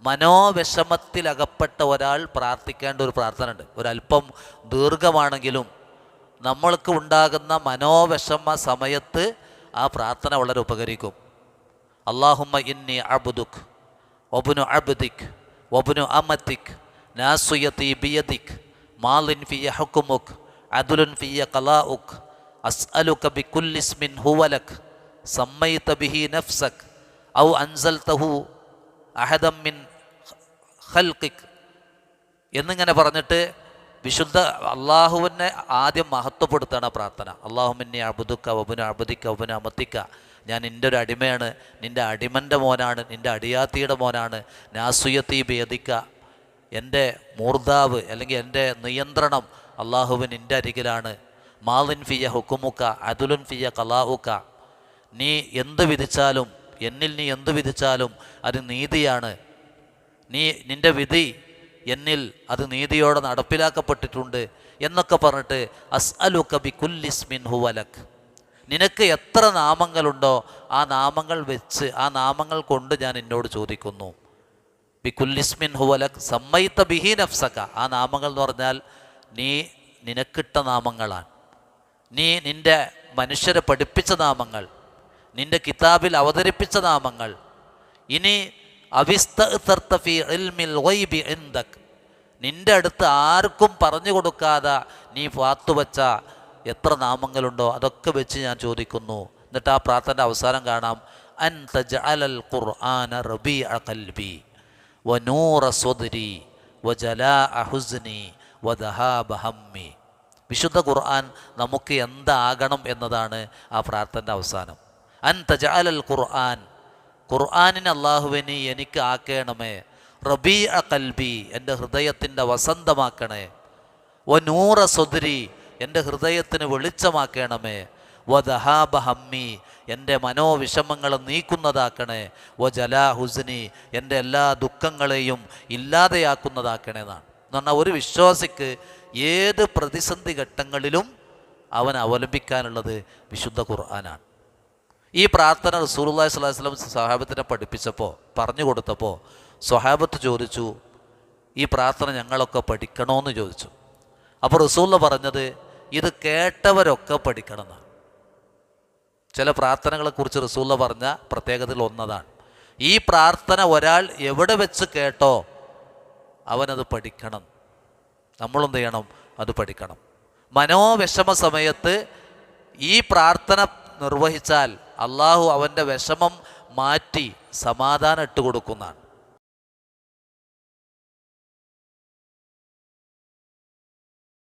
മനോവിഷമത്തിലകപ്പെട്ട ഒരാൾ പ്രാർത്ഥിക്കേണ്ട ഒരു പ്രാർത്ഥന ഉണ്ട്. ഒരല്പം ദീർഘമാണെങ്കിലും നമ്മൾക്ക് ഉണ്ടാകുന്ന മനോവിഷമ സമയത്ത് ആ പ്രാർത്ഥന വളരെ ഉപകരിക്കും. അല്ലാഹുമ്മ ഇന്നി അബ്ദുക് വബ്നു അബ്ദിക് വബ്നു അമതിക് നാസിയതി ബിയദിക് മാലിൻ ഫിയ ഹുക്മുക് അദ്ലുൻ ഫിയ ഖലാഉക് അസ്അലുക ബികുല്ലി ഇസ്മിൻ ഹുവ ലക് സമ്മൈത ബിഹി നഫ്സക് ഔ അൻസൽതഹു അഹദം മിൻ ഖൽഖിക് എന്നിങ്ങനെ പറഞ്ഞിട്ട് വിശുദ്ധ അള്ളാഹുവിനെ ആദ്യം മഹത്വപ്പെടുത്താണ് പ്രാർത്ഥന. അല്ലാഹുമ്മ അബ്ദുക വബ്നു അബ്ദിക വബ്നു അമതിക, ഞാൻ നിൻ്റെ ഒരു അടിമയാണ്, നിൻ്റെ അടിമൻ്റെ മോനാണ്, നിൻ്റെ അടിയാത്തിയുടെ മോനാണ്. നാസുയത്തി ബിയദിക, എൻ്റെ മൂർധാവ് അല്ലെങ്കിൽ എൻ്റെ നിയന്ത്രണം അള്ളാഹുവിൻ നിൻ്റെ അരികിലാണ്. മാലിൻ ഫിയ ഹുക്കുമുക്ക അദുലുൻ ഫിയ ഖലാഉക, നീ എന്ത് വിധിച്ചാലും എന്നിൽ നീ എന്ത് വിധിച്ചാലും അത് നീതിയാണ്. നിൻ്റെ വിധി എന്നിൽ അത് നീതിയോടെ നടപ്പിലാക്കപ്പെട്ടിട്ടുണ്ട് എന്നൊക്കെ പറഞ്ഞിട്ട് അസ്അലുക ബികുല്ലി ഇസ്മിൻ ഹുവ ലക്, നിനക്ക് എത്ര നാമങ്ങളുണ്ടോ ആ നാമങ്ങൾ വെച്ച് ആ നാമങ്ങൾ കൊണ്ട് ഞാൻ എന്നോട് ചോദിക്കുന്നു. ബികുല്ലി ഇസ്മിൻ ഹുവ ലക് സമ്മൈത ബിഹി നഫ്സക, ആ നാമങ്ങൾ എന്ന് പറഞ്ഞാൽ നീ നിനക്കിട്ട നാമങ്ങളാണ്, നീ നിൻ്റെ മനുഷ്യരെ പഠിപ്പിച്ച നാമങ്ങൾ, നിൻ്റെ കിതാബിൽ അവതരിപ്പിച്ച നാമങ്ങൾ. ഇനി അവിസ്തഅ്തർത ഫീ ഇൽമിൽ ഗൈബി ഇൻദക്, നിൻ്റെ അടുത്ത് ആർക്കും പറഞ്ഞു കൊടുക്കാതെ നീ പാത്തുവച്ച എത്ര നാമങ്ങളുണ്ടോ അതൊക്കെ വെച്ച് ഞാൻ ചോദിക്കുന്നു. എന്നിട്ട് ആ പ്രാർത്ഥനയുടെ അവസാനം കാണാം, അൻ തജ്അലൽ ഖുർആന റബീഅ ഖൽബി വനൂറ സ്വദ്രി വജലാഅ ഹുസ്നി വദഹാബ ഹമ്മി. വിശുദ്ധ ഖുർആൻ നമുക്ക് എന്താകണം എന്നതാണ് ആ പ്രാർത്ഥനയുടെ അവസാനം. അൻ തജ്അലൽ ഖുർആൻ, ഖുർആനിനെ അല്ലാഹുവിനെ എനിക്ക് ആക്കണമേ. റബീഅ ഖൽബി, എൻ്റെ ഹൃദയത്തിൻ്റെ വസന്തമാക്കണേ. വനൂറ സ്വദ്രി, എൻ്റെ ഹൃദയത്തിന് വെളിച്ചമാക്കണമേ. വദഹാബ ഹമ്മി, എൻ്റെ മനോവിഷമങ്ങൾ നീക്കുന്നതാക്കണേ. വജലാ ഹുസ്നി, എൻ്റെ എല്ലാ ദുഃഖങ്ങളെയും ഇല്ലാതെയാക്കുന്നതാക്കണേ എന്നാണ്. എന്ന് പറഞ്ഞാൽ ഒരു വിശ്വാസിക്ക് ഏത് പ്രതിസന്ധി ഘട്ടങ്ങളിലും അവൻ അവലംബിക്കാനുള്ളത് വിശുദ്ധ ഖുർആനാണ്. ഈ പ്രാർത്ഥന റസൂലുള്ളാഹി സ്വല്ലല്ലാഹു അലൈഹി വസല്ലം സ്വഹാബത്തിനെ പഠിപ്പിച്ചപ്പോൾ പറഞ്ഞു കൊടുത്തപ്പോൾ സ്വഹാബത്ത് ചോദിച്ചു, ഈ പ്രാർത്ഥന ഞങ്ങളൊക്കെ പഠിക്കണമെന്ന് ചോദിച്ചു. അപ്പോൾ റസൂലുള്ള പറഞ്ഞത് ഇത് കേട്ടവരൊക്കെ പഠിക്കണം എന്നാണ്. ചില പ്രാർത്ഥനകളെക്കുറിച്ച് റസൂലുള്ള പറഞ്ഞ പ്രത്യേകതയിൽ ഒന്നതാണ് ഈ പ്രാർത്ഥന ഒരാൾ എവിടെ വെച്ച് കേട്ടോ അവനത് പഠിക്കണം. നമ്മളെന്ത് ചെയ്യണം? അത് പഠിക്കണം. മനോവിഷമ സമയത്ത് ഈ പ്രാർത്ഥന നിർവഹിച്ചാൽ അള്ളാഹു അവൻ്റെ വിഷമം മാറ്റി സമാധാനം ഇട്ട് കൊടുക്കുന്നതാണ്.